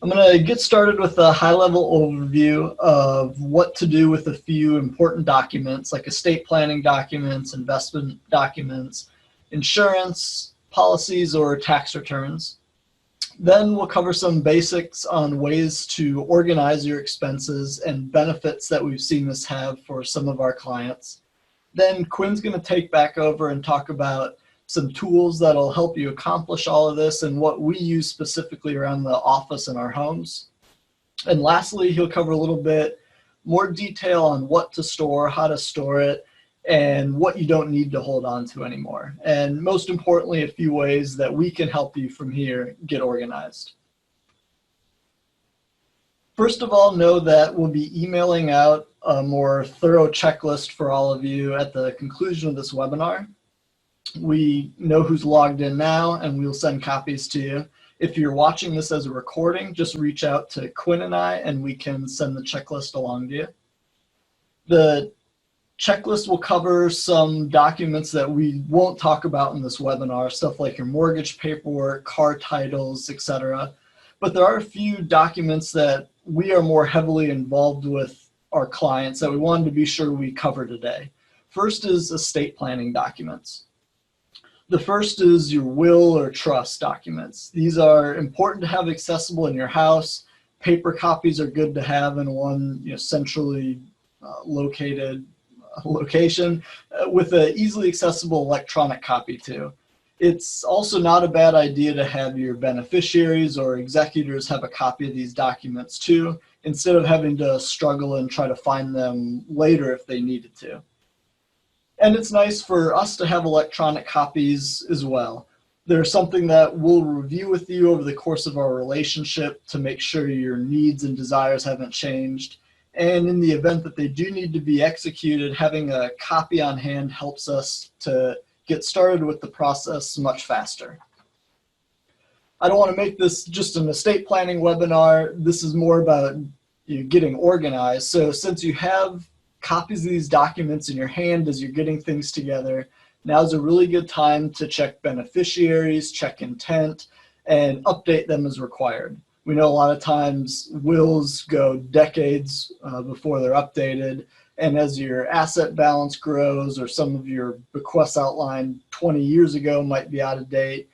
I'm going to get started with a high-level overview of what to do with a few important documents like estate planning documents, investment documents, insurance, policies, or tax returns. Then we'll cover some basics on ways to organize your expenses and benefits that we've seen this have for some of our clients. Then Quinn's going to take back over and talk about some tools that'll help you accomplish all of this and what we use specifically around the office and our homes. And lastly, he'll cover a little bit more detail on what to store, how to store it, and what you don't need to hold on to anymore. And most importantly, a few ways that we can help you from here get organized. First of all, know that we'll be emailing out a more thorough checklist for all of you at the conclusion of this webinar. We know who's logged in now, and we'll send copies to you. If you're watching this as a recording, just reach out to Quinn and I, and we can send the checklist along to you. The checklist will cover some documents that we won't talk about in this webinar, stuff like your mortgage paperwork, car titles, etc. But there are a few documents that we are more heavily involved with our clients that we wanted to be sure we cover today. First is estate planning documents. The first is your will or trust documents. These are important to have accessible in your house. Paper copies are good to have in one centrally located location with an easily accessible electronic copy too. It's also not a bad idea to have your beneficiaries or executors have a copy of these documents too, instead of having to struggle and try to find them later if they needed to. And it's nice for us to have electronic copies as well. They're something that we'll review with you over the course of our relationship to make sure your needs and desires haven't changed. And in the event that they do need to be executed, having a copy on hand helps us to get started with the process much faster. I don't want to make this just an estate planning webinar. This is more about getting organized. So since you have copies of these documents in your hand as you're getting things together, now's a really good time to check beneficiaries, check intent, and update them as required. We know a lot of times wills go decades before they're updated, and as your asset balance grows or some of your bequests outlined 20 years ago might be out of date,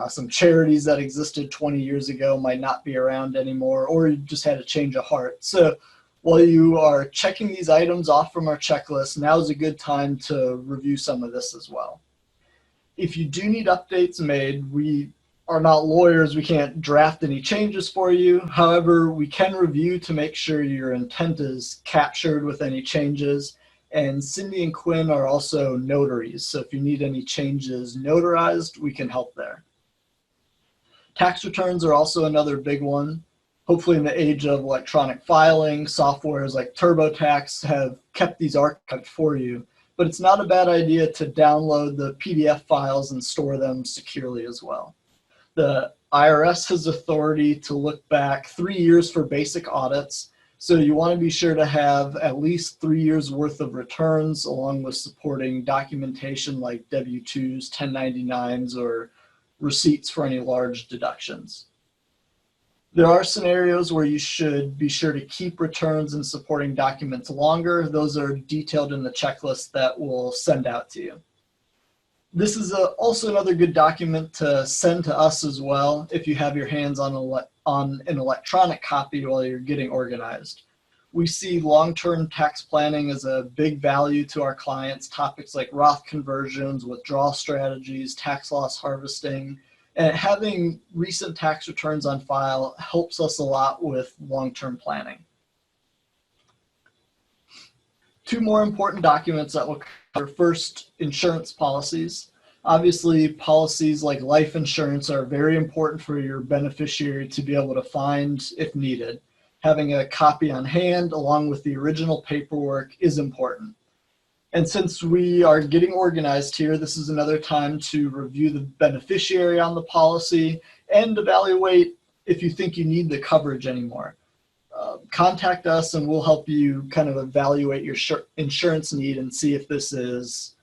some charities that existed 20 years ago might not be around anymore, or you just had a change of heart. So while you are checking these items off from our checklist, now is a good time to review some of this as well. If you do need updates made, we are not lawyers. We can't draft any changes for you. However, we can review to make sure your intent is captured with any changes. And Cindy and Quinn are also notaries. So if you need any changes notarized, we can help there. Tax returns are also another big one. Hopefully in the age of electronic filing, softwares like TurboTax have kept these archived for you, but it's not a bad idea to download the PDF files and store them securely as well. The IRS has authority to look back 3 years for basic audits, so you want to be sure to have at least 3 years worth of returns along with supporting documentation like W-2s, 1099s, or receipts for any large deductions. There are scenarios where you should be sure to keep returns and supporting documents longer. Those are detailed in the checklist that we'll send out to you. This is also another good document to send to us as well if you have your hands on an electronic copy while you're getting organized. We see long-term tax planning as a big value to our clients, topics like Roth conversions, withdrawal strategies, tax loss harvesting, and having recent tax returns on file helps us a lot with long-term planning. Two more important documents that we'll cover. First, insurance policies. Obviously, policies like life insurance are very important for your beneficiary to be able to find if needed. Having a copy on hand along with the original paperwork is important. And since we are getting organized here, this is another time to review the beneficiary on the policy and evaluate if you think you need the coverage anymore. Contact us and we'll help you kind of evaluate your insurance need and see if this is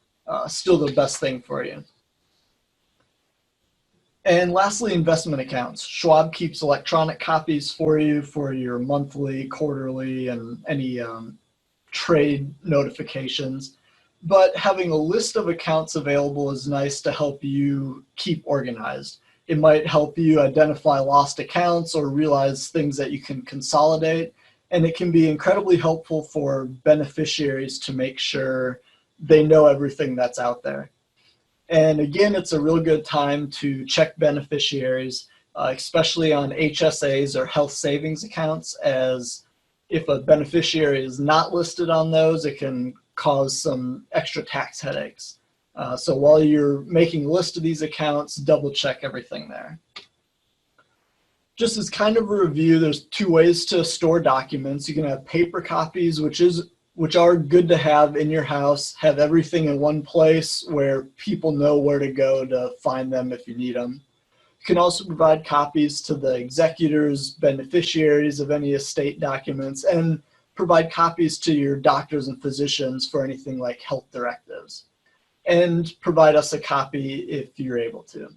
still the best thing for you. And lastly, investment accounts. Schwab keeps electronic copies for you for your monthly, quarterly, and any trade notifications. But having a list of accounts available is nice to help you keep organized. It might help you identify lost accounts or realize things that you can consolidate. And it can be incredibly helpful for beneficiaries to make sure they know everything that's out there. And again, it's a real good time to check beneficiaries, especially on HSAs or health savings accounts, as if a beneficiary is not listed on those, it can cause some extra tax headaches. So while you're making a list of these accounts, double check everything there. Just as kind of a review, there's two ways to store documents. You can have paper copies, which are good to have in your house, have everything in one place where people know where to go to find them if you need them. You can also provide copies to the executors, beneficiaries of any estate documents, and provide copies to your doctors and physicians for anything like health directives. And provide us a copy if you're able to.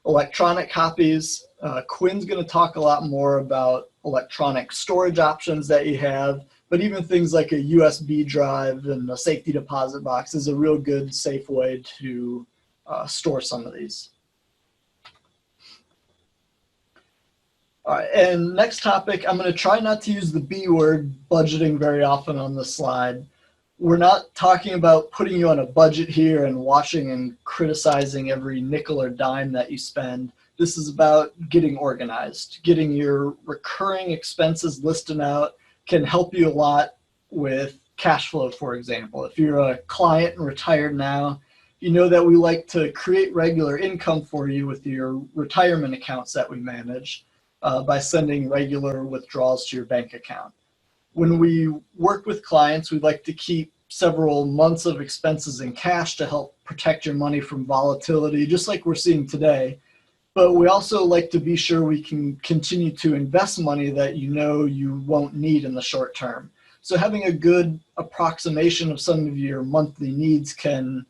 Electronic copies, Quinn's going to talk a lot more about electronic storage options that you have, but even things like a USB drive and a safety deposit box is a real good, safe way to store some of these. All right, and next topic, I'm going to try not to use the B word, budgeting, very often on the slide. We're not talking about putting you on a budget here and watching and criticizing every nickel or dime that you spend. This is about getting organized. Getting your recurring expenses listed out can help you a lot with cash flow, for example. If you're a client and retired now, you know that we like to create regular income for you with your retirement accounts that we manage by sending regular withdrawals to your bank account. When we work with clients, we'd like to keep several months of expenses in cash to help protect your money from volatility, just like we're seeing today. But we also like to be sure we can continue to invest money that you know you won't need in the short term. So having a good approximation of some of your monthly needs can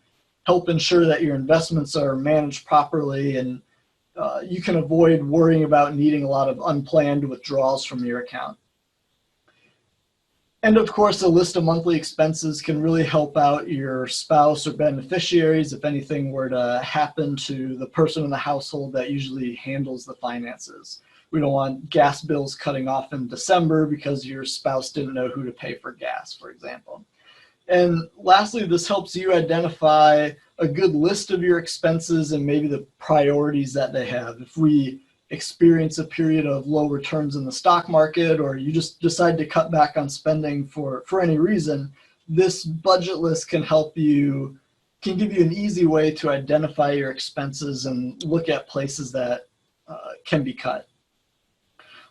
help ensure that your investments are managed properly, and you can avoid worrying about needing a lot of unplanned withdrawals from your account. And of course, a list of monthly expenses can really help out your spouse or beneficiaries if anything were to happen to the person in the household that usually handles the finances. We don't want gas bills cutting off in December because your spouse didn't know who to pay for gas, for example. And lastly, this helps you identify a good list of your expenses and maybe the priorities that they have. If we experience a period of low returns in the stock market, or you just decide to cut back on spending for any reason, this budget list can give you an easy way to identify your expenses and look at places that can be cut.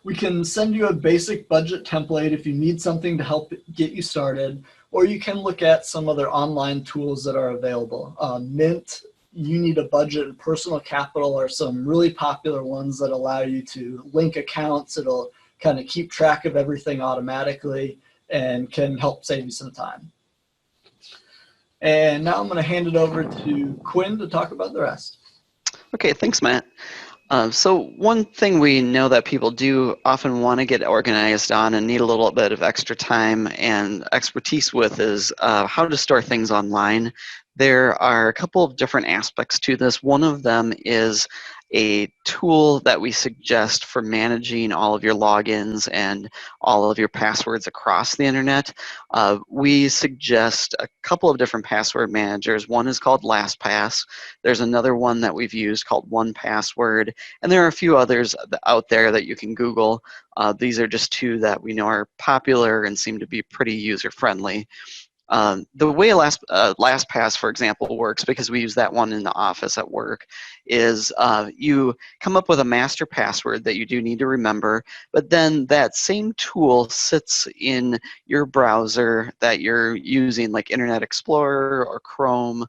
We can send you a basic budget template if you need something to help get you started, or you can look at some other online tools that are available. Mint, You Need a Budget, and Personal Capital are some really popular ones that allow you to link accounts. It'll kind of keep track of everything automatically and can help save you some time. And now I'm going to hand it over to Quinn to talk about the rest. Okay, thanks, Matt. So one thing we know that people do often want to get organized on and need a little bit of extra time and expertise with is how to store things online. There are a couple of different aspects to this. One of them is a tool that we suggest for managing all of your logins and all of your passwords across the internet. We suggest a couple of different password managers. One is called LastPass. There's another one that we've used called 1Password, and there are a few others out there that you can Google. These are just two that we know are popular and seem to be pretty user-friendly. The way LastPass, for example, works, because we use that one in the office at work, is you come up with a master password that you do need to remember, but then that same tool sits in your browser that you're using, like Internet Explorer or Chrome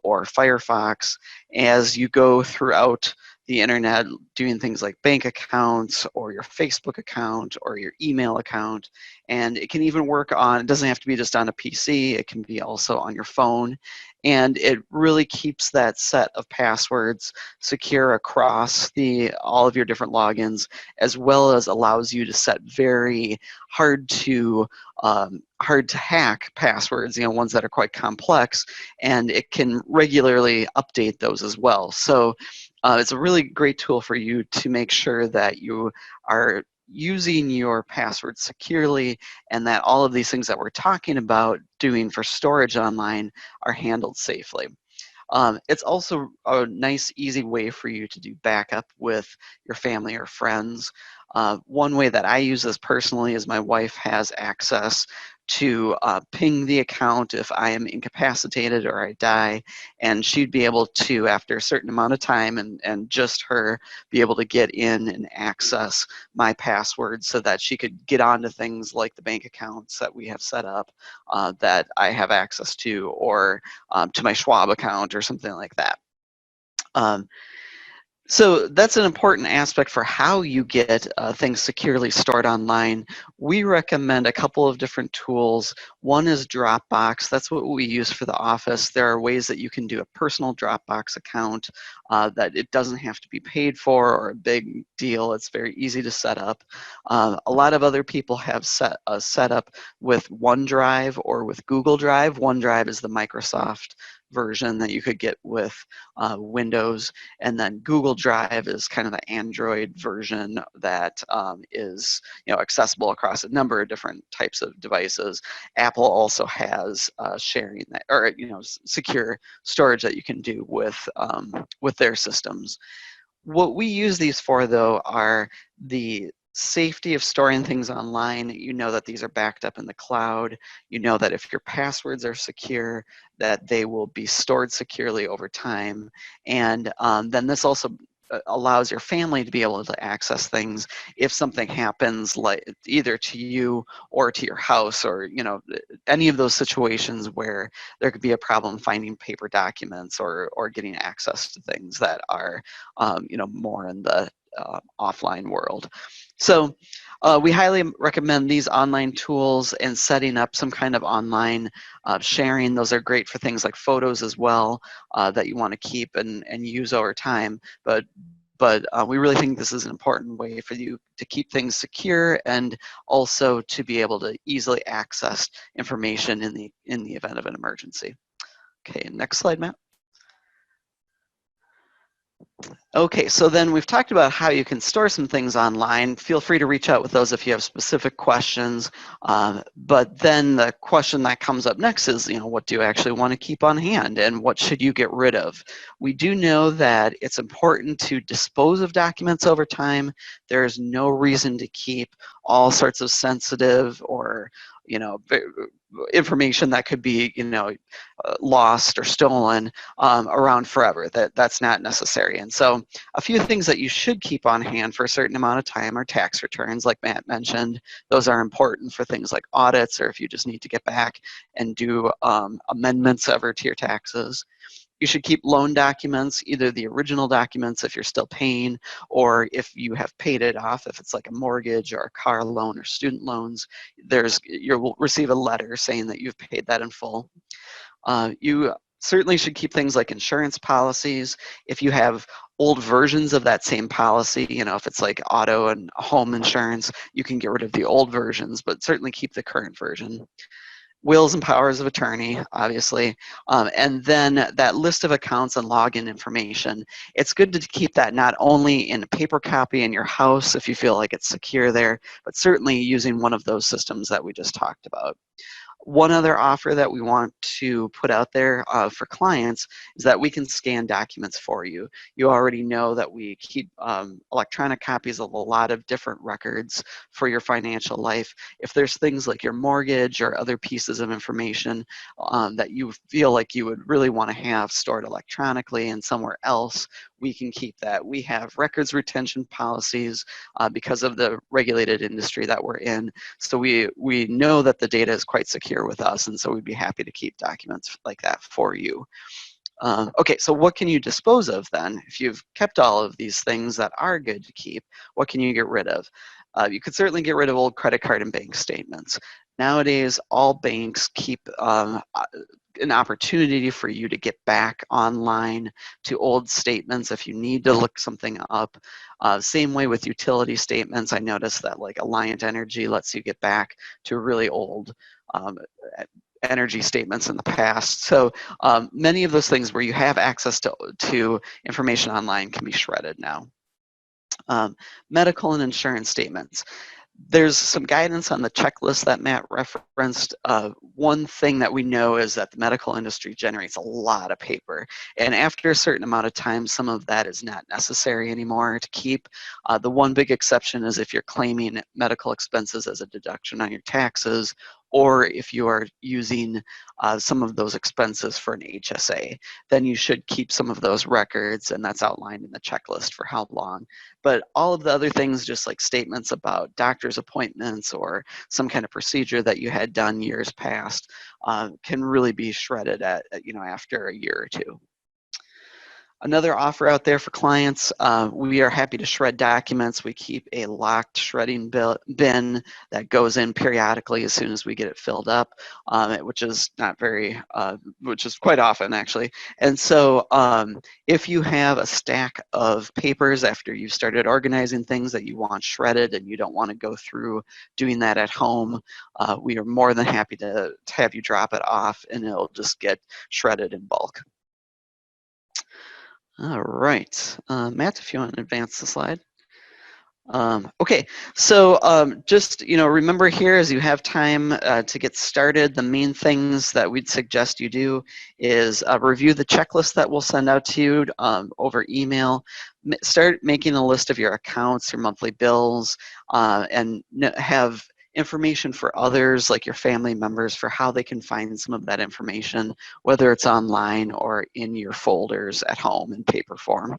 or Firefox, as you go throughout the internet, doing things like bank accounts or your Facebook account or your email account. And it can even work on, it doesn't have to be just on a PC, it can be also on your phone. And it really keeps that set of passwords secure across all of your different logins, as well as allows you to set very hard to hack passwords, ones that are quite complex, and it can regularly update those as well. So it's a really great tool for you to make sure that you are using your password securely, and that all of these things that we're talking about doing for storage online are handled safely. It's also a nice, easy way for you to do backup with your family or friends. One way that I use this personally is my wife has access to ping the account if I am incapacitated or I die, and she'd be able to, after a certain amount of time, and just her, be able to get in and access my password so that she could get onto things like the bank accounts that we have set up that I have access to, or to my Schwab account or something like that. So that's an important aspect for how you get things securely stored online. We recommend a couple of different tools. One is Dropbox. That's what we use for the office. There are ways that you can do a personal Dropbox account that it doesn't have to be paid for or a big deal. It's very easy to set up. A lot of other people have set up with OneDrive or with Google Drive. OneDrive is the Microsoft version that you could get with Windows, and then Google Drive is kind of the Android version that is accessible across a number of different types of devices. Apple also has sharing that, or secure storage that you can do with their systems. What we use these for, though, are the safety of storing things online. You know that these are backed up in the cloud. You know that if your passwords are secure, that they will be stored securely over time. And then this also allows your family to be able to access things if something happens, like either to you or to your house, or any of those situations where there could be a problem finding paper documents or getting access to things that are more in the offline world. So we highly recommend these online tools and setting up some kind of online sharing. Those are great for things like photos as well that you want to keep and use over time. But we really think this is an important way for you to keep things secure, and also to be able to easily access information in the event of an emergency. Okay, next slide, Matt. Okay, so then we've talked about how you can store some things online. Feel free to reach out with those if you have specific questions. But then the question that comes up next is, what do you actually want to keep on hand, and what should you get rid of? We do know that it's important to dispose of documents over time. There is no reason to keep all sorts of sensitive or information that could be lost or stolen around forever. That's not necessary. And so a few things that you should keep on hand for a certain amount of time are tax returns, like Matt mentioned. Those are important for things like audits, or if you just need to get back and do amendments ever to your taxes. You should keep loan documents, either the original documents if you're still paying, or if you have paid it off, if it's like a mortgage or a car loan or student loans, you'll receive a letter saying that you've paid that in full. You certainly should keep things like insurance policies. If you have old versions of that same policy, if it's like auto and home insurance, you can get rid of the old versions, but certainly keep the current version. Wills and powers of attorney, obviously, and then that list of accounts and login information. It's good to keep that not only in a paper copy in your house if you feel like it's secure there, but certainly using one of those systems that we just talked about. One other offer that we want to put out there for clients is that we can scan documents for you. You already know that we keep electronic copies of a lot of different records for your financial life. If there's things like your mortgage or other pieces of information that you feel like you would really want to have stored electronically and somewhere else, we can keep that. We have records retention policies because of the regulated industry that we're in. So we know that the data is quite secure with us, and so we'd be happy to keep documents like that for you. Okay, so what can you dispose of then? If you've kept all of these things that are good to keep, what can you get rid of? You could certainly get rid of old credit card and bank statements. Nowadays, all banks keep an opportunity for you to get back online to old statements if you need to look something up. Same way with utility statements. I noticed that like Alliant Energy lets you get back to really old um, energy statements in the past. So many of those things where you have access to information online can be shredded now. Medical and insurance statements. There's some guidance on the checklist that Matt referenced. One thing that we know is that the medical industry generates a lot of paper. And after a certain amount of time, some of that is not necessary anymore to keep. The one big exception is if you're claiming medical expenses as a deduction on your taxes, or if you are using some of those expenses for an HSA, then you should keep some of those records, and that's outlined in the checklist for how long. But all of the other things, just like statements about doctor's appointments or some kind of procedure that you had done years past, can really be shredded after a year or two. Another offer out there for clients, we are happy to shred documents. We keep a locked shredding bin that goes in periodically as soon as we get it filled up, which is quite often actually. And so if you have a stack of papers after you've started organizing things that you want shredded and you don't want to go through doing that at home, we are more than happy to have you drop it off and it'll just get shredded in bulk. All right, Matt, if you want to advance the slide. Okay, so just remember here as you have time to get started, the main things that we'd suggest you do is review the checklist that we'll send out to you over email. Start making a list of your accounts, your monthly bills, and have information for others like your family members for how they can find some of that information, whether it's online or in your folders at home in paper form.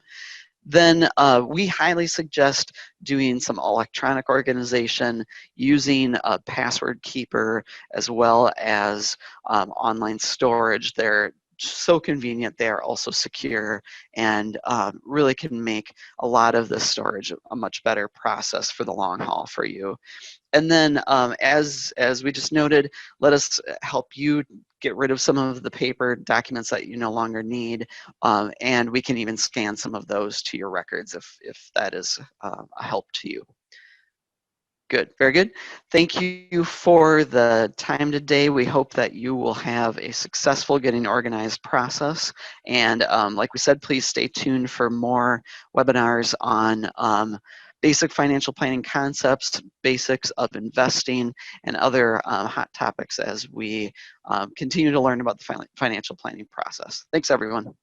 Then we highly suggest doing some electronic organization using a password keeper as well as online storage. They're so convenient. They are also secure and really can make a lot of the storage a much better process for the long haul for you. And then as we just noted, let us help you get rid of some of the paper documents that you no longer need. And we can even scan some of those to your records if that is a help to you. Good, very good. Thank you for the time today. We hope that you will have a successful getting organized process. And like we said, please stay tuned for more webinars on basic financial planning concepts, basics of investing, and other hot topics as we continue to learn about the financial planning process. Thanks, everyone.